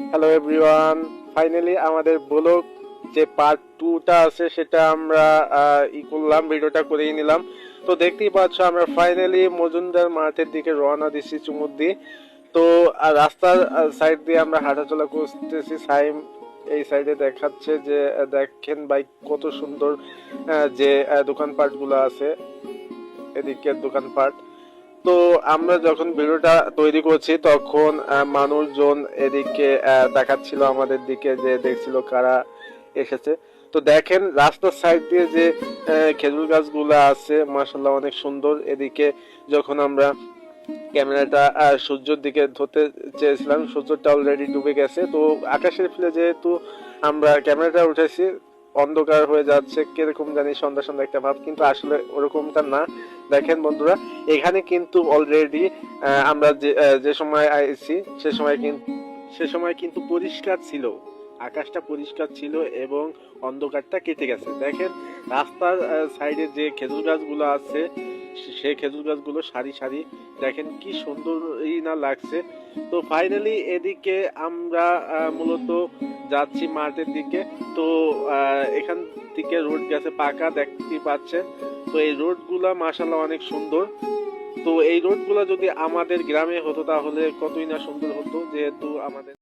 Hello everyone, finally আমাদের blog যে part 2টা আছে সেটা আমরা করলাম, ভিডিওটা করেই নিলাম। তো দেখতেই পাচ্ছ আমরা ফাইনালি মজুমদার মাঠের দিকে রওনা দিচ্ছি চুমুর দিয়ে। তো রাস্তার সাইড দিয়ে আমরা হাঁটাচলা করতেছি। সাইম এই সাইডে দেখাচ্ছে যে দেখেন ভাই কত সুন্দর যে দোকানপাটগুলো আছে, এদিকের দোকানপাট। তো আমরা যখন ভিডিওটা তৈরি করছি তখন মানুষজন এদিকে দেখাচ্ছিল আমাদের দিকে, যে দেখছিল কারা এসেছে। তো দেখেন রাস্তার সাইড দিয়ে যে খেজুর গাছগুলো আছে মাশাআল্লাহ অনেক সুন্দর। এদিকে যখন আমরা ক্যামেরাটা সূর্যের দিকে ধরতে চেয়েছিলাম, সূর্যটা অলরেডি ডুবে গেছে। তো আকাশের ফিলে যেহেতু আমরা ক্যামেরাটা উঠেছি, অন্ধকার হয়ে যাচ্ছে, কিরকম জানি সন্ধ্যা সন্ধ্যা একটা ভাব, কিন্তু আসলে ওরকমটা না। দেখেন বন্ধুরা, এখানে কিন্তু অলরেডি আমরা যে সময় আইছি সে সময় কিন্তু পরিষ্কার ছিল, আকাশটা পরিষ্কার ছিল এবং অন্ধকারটা কেটে গেছে। দেখেন রাস্তার সাইডে যে খেজুর গাছগুলো আছে, সেই খেজুর গাছগুলো সারি সারি, দেখেন কি সুন্দরই না লাগছে। তো ফাইনালি এদিকে আমরা মূলত যাচ্ছি মাঠের দিকে। তো এখান থেকে রোড গেছে পাকা, দেখতেই পাচ্ছেন। তো এই রোডগুলো মাশাআল্লাহ অনেক সুন্দর। তো এই রোডগুলো যদি আমাদের গ্রামে হতো তাহলে কতই না সুন্দর হতো, যেহেতু আমাদের